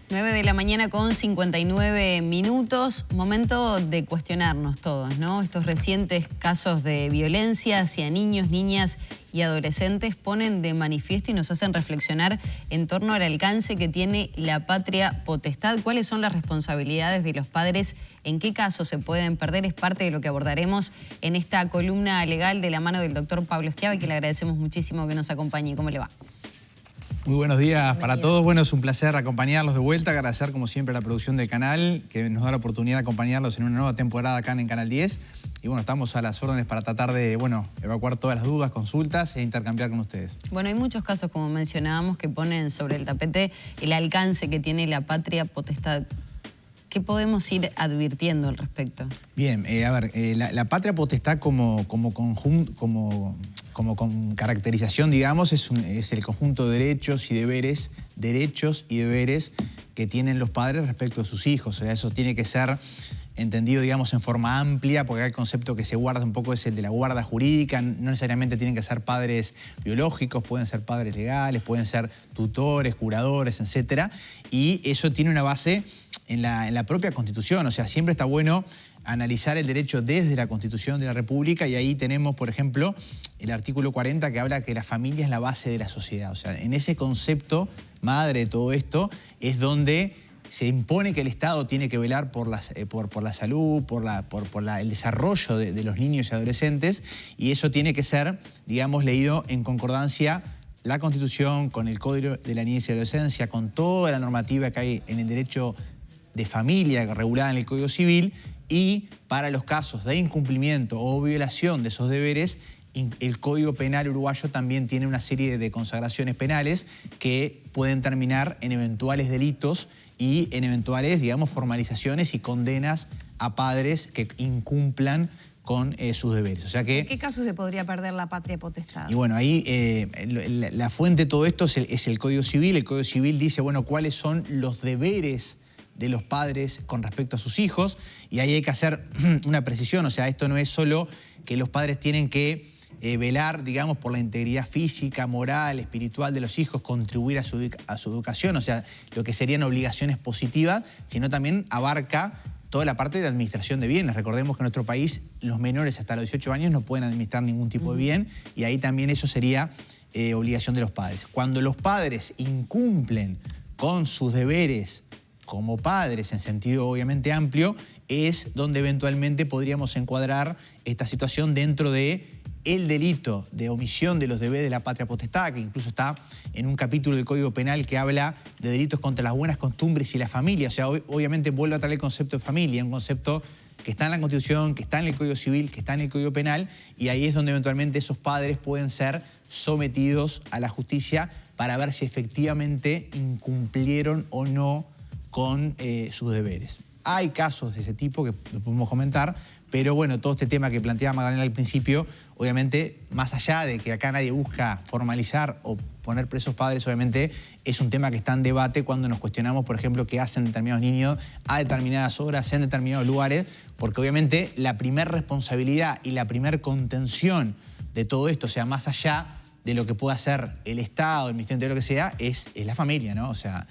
9 de la mañana con 59 minutos. Momento de cuestionarnos todos, ¿no? Estos recientes casos de violencia hacia niños, niñas y adolescentes ponen de manifiesto y nos hacen reflexionar en torno al alcance que tiene la patria potestad. ¿Cuáles son las responsabilidades de los padres? ¿En qué casos se pueden perder? Es parte de lo que abordaremos en esta columna legal de la mano del doctor Pablo Schiava, que le agradecemos muchísimo que nos acompañe. ¿Cómo le va? Muy buenos días para todos. Bueno, es un placer acompañarlos de vuelta, agradecer como siempre a la producción del canal, que nos da la oportunidad de acompañarlos en una nueva temporada acá en Canal 10. Y bueno, estamos a las órdenes para tratar de, evacuar todas las dudas, consultas e intercambiar con ustedes. Bueno, hay muchos casos, como mencionábamos, que ponen sobre el tapete el alcance que tiene la patria potestad. ¿Qué podemos ir advirtiendo al respecto? Bien, la patria potestad como conjunto, con caracterización, digamos, es el conjunto de derechos y deberes que tienen los padres respecto de sus hijos. O sea, eso tiene que ser entendido, digamos, en forma amplia, porque el concepto que se guarda un poco es el de la guarda jurídica. No necesariamente tienen que ser padres biológicos, pueden ser padres legales, pueden ser tutores, curadores, etc. Y eso tiene una base en la propia Constitución. O sea, siempre está bueno analizar el derecho desde la Constitución de la República, y ahí tenemos, por ejemplo, el artículo 40 que habla que la familia es la base de la sociedad. O sea, en ese concepto madre de todo esto es donde se impone que el Estado tiene que velar por la salud, por el desarrollo de los niños y adolescentes, y eso tiene que ser, digamos, leído en concordancia la Constitución con el Código de la Niñez y Adolescencia, con toda la normativa que hay en el derecho de familia regulada en el Código Civil, y para los casos de incumplimiento o violación de esos deberes, el Código Penal uruguayo también tiene una serie de consagraciones penales que pueden terminar en eventuales delitos y en eventuales, digamos, formalizaciones y condenas a padres que incumplan con sus deberes. O sea que, ¿en qué caso se podría perder la patria potestad? Y bueno, ahí la fuente de todo esto es el Código Civil. El Código Civil dice, bueno, cuáles son los deberes de los padres con respecto a sus hijos, y ahí hay que hacer una precisión. O sea, esto no es solo que los padres tienen que velar, digamos, por la integridad física, moral, espiritual de los hijos, contribuir a su educación, o sea, lo que serían obligaciones positivas, sino también abarca toda la parte de administración de bienes. Recordemos que en nuestro país los menores hasta los 18 años no pueden administrar ningún tipo de bien, y ahí también eso sería obligación de los padres. Cuando los padres incumplen con sus deberes como padres, en sentido obviamente amplio, es donde eventualmente podríamos encuadrar esta situación dentro de el delito de omisión de los deberes de la patria potestad, que incluso está en un capítulo del Código Penal que habla de delitos contra las buenas costumbres y la familia. O sea, obviamente vuelve a traer el concepto de familia, un concepto que está en la Constitución, que está en el Código Civil, que está en el Código Penal, y ahí es donde eventualmente esos padres pueden ser sometidos a la justicia para ver si efectivamente incumplieron o no con sus deberes. Hay casos de ese tipo que lo podemos comentar, pero bueno, todo este tema que planteaba Magdalena al principio, obviamente, más allá de que acá nadie busca formalizar o poner presos padres, obviamente es un tema que está en debate cuando nos cuestionamos, por ejemplo, qué hacen determinados niños a determinadas horas, en determinados lugares, porque obviamente la primer responsabilidad y la primer contención de todo esto, o sea, más allá de lo que pueda hacer el Estado, el Ministerio Interior, lo que sea, es la familia, ¿no? O sea,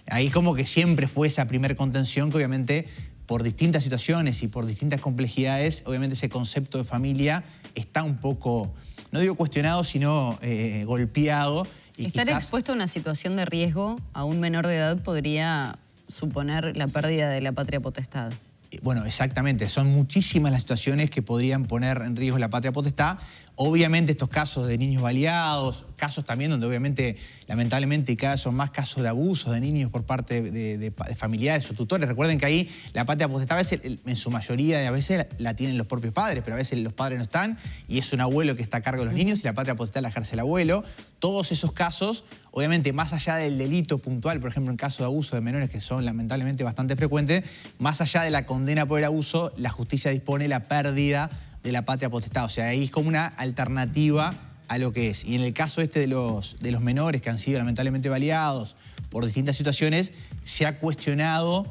ahí como que siempre fue esa primer contención que obviamente por distintas situaciones y por distintas complejidades, obviamente ese concepto de familia está un poco, no digo cuestionado, sino golpeado. Y estar expuesto a una situación de riesgo a un menor de edad podría suponer la pérdida de la patria potestad. Bueno, exactamente. Son muchísimas las situaciones que podrían poner en riesgo la patria potestad. Obviamente estos casos de niños baleados, casos también donde obviamente, lamentablemente, cada vez son más casos de abusos de niños por parte de familiares o tutores. Recuerden que ahí la patria potestad a veces, en su mayoría de veces, la tienen los propios padres, pero a veces los padres no están y es un abuelo que está a cargo de los niños y la patria potestad la ejerce el abuelo. Todos esos casos, obviamente, más allá del delito puntual, por ejemplo, en caso de abuso de menores, que son lamentablemente bastante frecuentes, más allá de la condena por el abuso, la justicia dispone la pérdida de la patria potestad. O sea, ahí es como una alternativa a lo que es. Y en el caso de los menores que han sido lamentablemente baleados por distintas situaciones, se ha cuestionado,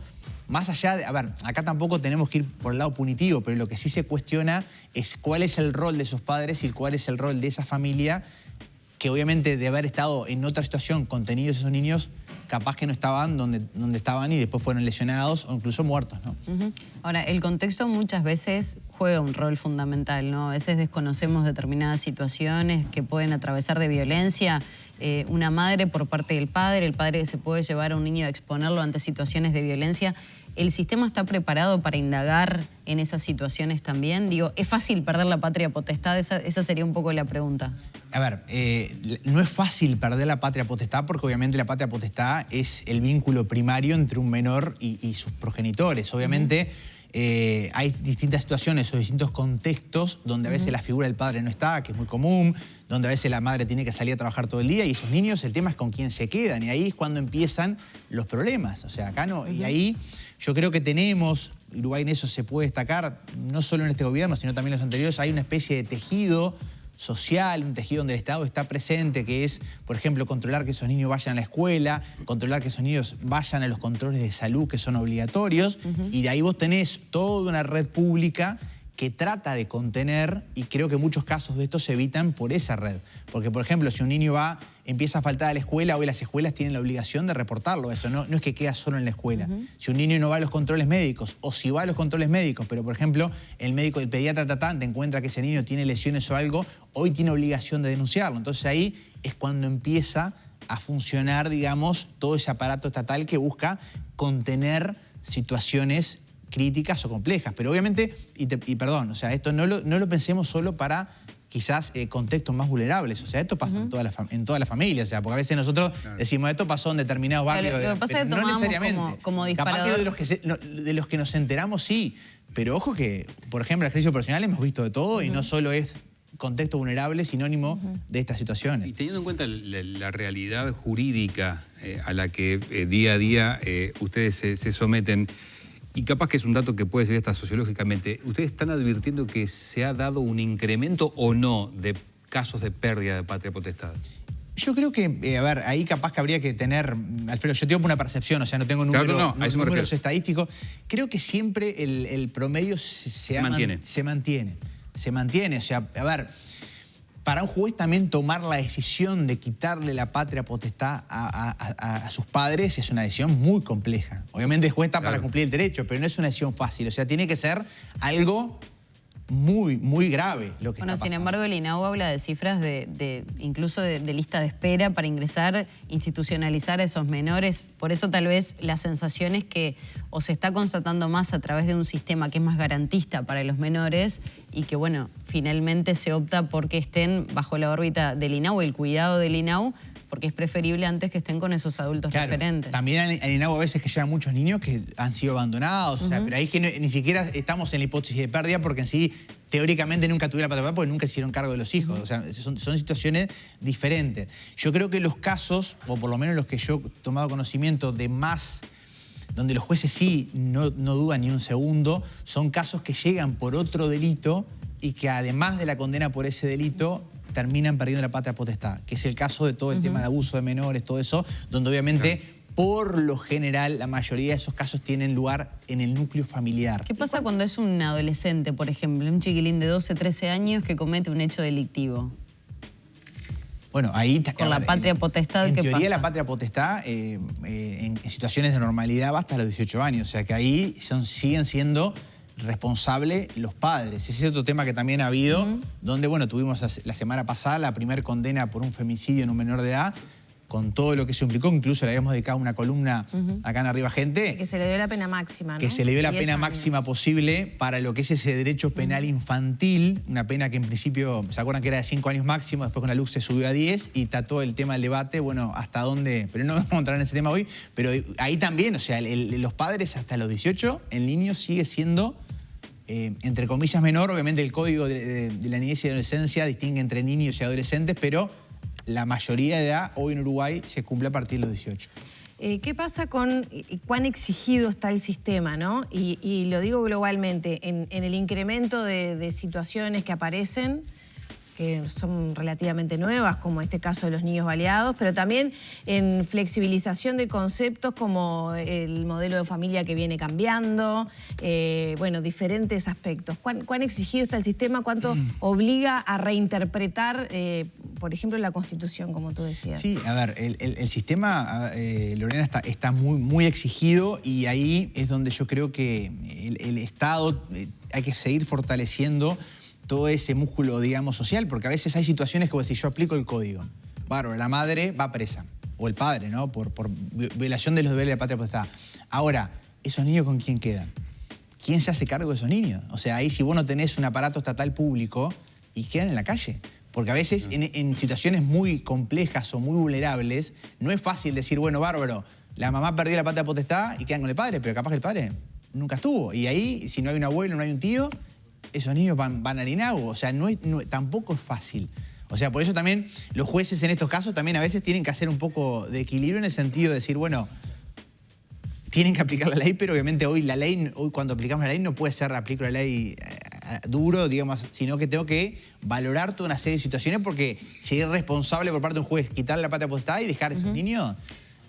más allá de... A ver, acá tampoco tenemos que ir por el lado punitivo, pero lo que sí se cuestiona es cuál es el rol de esos padres y cuál es el rol de esa familia que obviamente de haber estado en otra situación contenidos esos niños, capaz que no estaban donde estaban y después fueron lesionados o incluso muertos, ¿no? Ahora, el contexto muchas veces juega un rol fundamental, ¿no? A veces desconocemos determinadas situaciones que pueden atravesar de violencia. Una madre por parte del padre, el padre se puede llevar a un niño a exponerlo ante situaciones de violencia. ¿El sistema está preparado para indagar en esas situaciones también? Digo, ¿es fácil perder la patria potestad? Esa sería un poco la pregunta. A ver, no es fácil perder la patria potestad porque obviamente la patria potestad es el vínculo primario entre un menor y sus progenitores. Obviamente hay distintas situaciones o distintos contextos donde a veces la figura del padre no está, que es muy común, donde a veces la madre tiene que salir a trabajar todo el día y esos niños el tema es con quién se quedan y ahí es cuando empiezan los problemas. O sea, acá no, y ahí yo creo que tenemos, Uruguay en eso se puede destacar, no solo en este gobierno, sino también en los anteriores, hay una especie de tejido social, un tejido donde el Estado está presente, que es, por ejemplo, controlar que esos niños vayan a la escuela, controlar que esos niños vayan a los controles de salud que son obligatorios, y de ahí vos tenés toda una red pública que trata de contener, y creo que muchos casos de estos se evitan por esa red. Porque, por ejemplo, si un niño empieza a faltar a la escuela, hoy las escuelas tienen la obligación de reportarlo. Eso no es que queda solo en la escuela. Si un niño no va a los controles médicos, o si va a los controles médicos, pero, por ejemplo, el médico, el pediatra tratante encuentra que ese niño tiene lesiones o algo, hoy tiene obligación de denunciarlo. Entonces ahí es cuando empieza a funcionar, digamos, todo ese aparato estatal que busca contener situaciones críticas o complejas, pero obviamente, y perdón, o sea, esto no lo pensemos solo para quizás contextos más vulnerables, o sea, esto pasa en toda la familia, o sea, porque a veces nosotros decimos, esto pasó en determinados barrios, lo que pasa es que no tomamos necesariamente. como disparador. Capaz que de los que nos enteramos, sí, pero ojo que, por ejemplo, en el ejercicio profesional hemos visto de todo y no solo es contexto vulnerable sinónimo de estas situaciones. Y teniendo en cuenta la realidad jurídica a la que día a día ustedes se someten, y capaz que es un dato que puede ser hasta sociológicamente, ¿ustedes están advirtiendo que se ha dado un incremento o no de casos de pérdida de patria potestad? Yo creo que, a ver, ahí capaz que habría que tener, Alfredo, yo tengo una percepción, o sea, no tengo números estadísticos. Creo que siempre el promedio se mantiene. Se mantiene, o sea, a ver, para un juez también tomar la decisión de quitarle la patria potestad a sus padres es una decisión muy compleja. Obviamente el juez está para cumplir el derecho, pero no es una decisión fácil. O sea, tiene que ser algo muy, muy grave lo que está pasando. Sin embargo, el INAU habla de cifras incluso de lista de espera para ingresar, institucionalizar a esos menores. Por eso tal vez la sensación es que o se está constatando más a través de un sistema que es más garantista para los menores y que, bueno, finalmente se opta porque estén bajo la órbita del INAU, el cuidado del INAU, porque es preferible antes que estén con esos adultos referentes. También al INAU a veces que llegan muchos niños que han sido abandonados, o sea, pero ahí es que ni siquiera estamos en la hipótesis de pérdida porque en sí, teóricamente nunca tuvieron la patria potestad porque nunca hicieron cargo de los hijos. O sea, son situaciones diferentes. Yo creo que los casos, o por lo menos los que yo he tomado conocimiento de más, donde los jueces sí no dudan ni un segundo, son casos que llegan por otro delito y que además de la condena por ese delito terminan perdiendo la patria potestad, que es el caso de todo el tema de abuso de menores, todo eso, donde obviamente por lo general la mayoría de esos casos tienen lugar en el núcleo familiar. ¿Qué pasa cuando es un adolescente, por ejemplo, un chiquilín de 12, 13 años que comete un hecho delictivo? Bueno, ahí... Con la patria potestad, ¿qué pasa? En teoría la patria potestad en situaciones de normalidad va hasta los 18 años, o sea que ahí siguen siendo responsables los padres. Ese es otro tema que también ha habido, donde, bueno, tuvimos la semana pasada la primera condena por un femicidio en un menor de edad, con todo lo que se implicó, incluso le habíamos dedicado una columna acá en Arriba Gente. Que se le dio la pena máxima, ¿no? Que se le dio la pena máxima posible para lo que es ese derecho penal infantil, una pena que en principio, ¿se acuerdan que era de 5 años máximo? Después con la luz se subió a 10 y está todo el tema del debate, bueno, hasta dónde, pero no vamos a entrar en ese tema hoy, pero ahí también, o sea, los padres hasta los 18, el niño sigue siendo, entre comillas, menor. Obviamente el Código de la Niñez y Adolescencia distingue entre niños y adolescentes, pero la mayoría de edad hoy en Uruguay se cumple a partir de los 18. ¿Qué pasa con cuán exigido está el sistema, ¿no? Y lo digo globalmente, en el incremento de situaciones que aparecen, que son relativamente nuevas, como este caso de los niños baleados, pero también en flexibilización de conceptos como el modelo de familia que viene cambiando, bueno, diferentes aspectos. ¿Cuán exigido está el sistema? ¿Cuánto obliga a reinterpretar, por ejemplo, la Constitución, como tú decías? Sí, a ver, el sistema, Lorena, está muy exigido, y ahí es donde yo creo que el Estado hay que seguir fortaleciendo todo ese músculo, digamos, social, porque a veces hay situaciones como si yo aplico el código. Bárbaro, la madre va presa, o el padre, ¿no? Por violación de los deberes de la patria potestad. Ahora, ¿esos niños con quién quedan? ¿Quién se hace cargo de esos niños? O sea, ahí si vos no tenés un aparato estatal público, y quedan en la calle. Porque a veces en situaciones muy complejas o muy vulnerables, no es fácil decir, bueno, bárbaro, la mamá perdió la patria potestad y quedan con el padre, pero capaz que el padre nunca estuvo. Y ahí, si no hay un abuelo, no hay un tío, esos niños van al INAU. O sea, tampoco es fácil. O sea, por eso también los jueces en estos casos también a veces tienen que hacer un poco de equilibrio en el sentido de decir, bueno, tienen que aplicar la ley, pero obviamente hoy cuando aplicamos la ley no puede ser aplico la ley duro, digamos, sino que tengo que valorar toda una serie de situaciones, porque si es responsable por parte de un juez quitarle la patria potestad y dejar a esos niños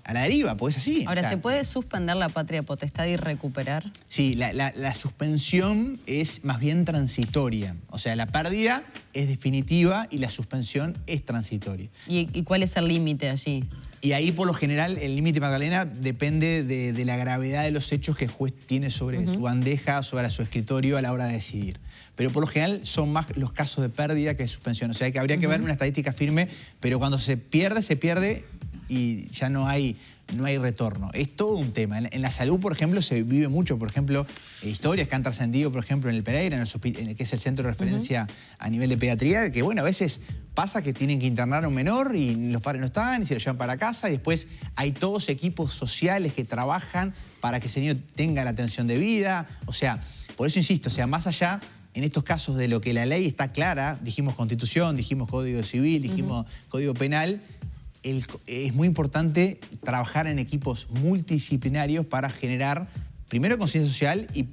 a la deriva, pues es así. Ahora, o sea, ¿se puede suspender la patria potestad y recuperar? Sí, la suspensión es más bien transitoria. O sea, la pérdida es definitiva y la suspensión es transitoria. ¿Y cuál es el límite allí? Y ahí, por lo general, el límite, Magdalena, depende de la gravedad de los hechos que el juez tiene sobre su bandeja, sobre su escritorio a la hora de decidir. Pero por lo general son más los casos de pérdida que de suspensión. O sea, que habría que ver una estadística firme, pero cuando se pierde y ya no hay retorno. Es todo un tema. En la salud, por ejemplo, se vive mucho, por ejemplo, historias que han trascendido, por ejemplo, en el Pereira, que es el centro de referencia a nivel de pediatría, que, bueno, a veces pasa que tienen que internar a un menor y los padres no están y se lo llevan para casa, y después hay todos equipos sociales que trabajan para que ese niño tenga la atención debida. O sea, por eso insisto, o sea, más allá en estos casos de lo que la ley está clara, dijimos Constitución, dijimos Código Civil, dijimos Código Penal, es muy importante trabajar en equipos multidisciplinarios para generar, primero, conciencia social y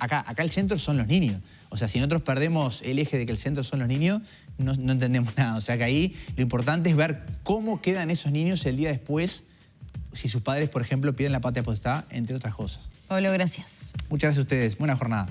acá el centro son los niños. O sea, si nosotros perdemos el eje de que el centro son los niños, no entendemos nada. O sea, que ahí lo importante es ver cómo quedan esos niños el día después, si sus padres, por ejemplo, pierden la patria potestad, entre otras cosas. Pablo, gracias. Muchas gracias a ustedes. Buena jornada.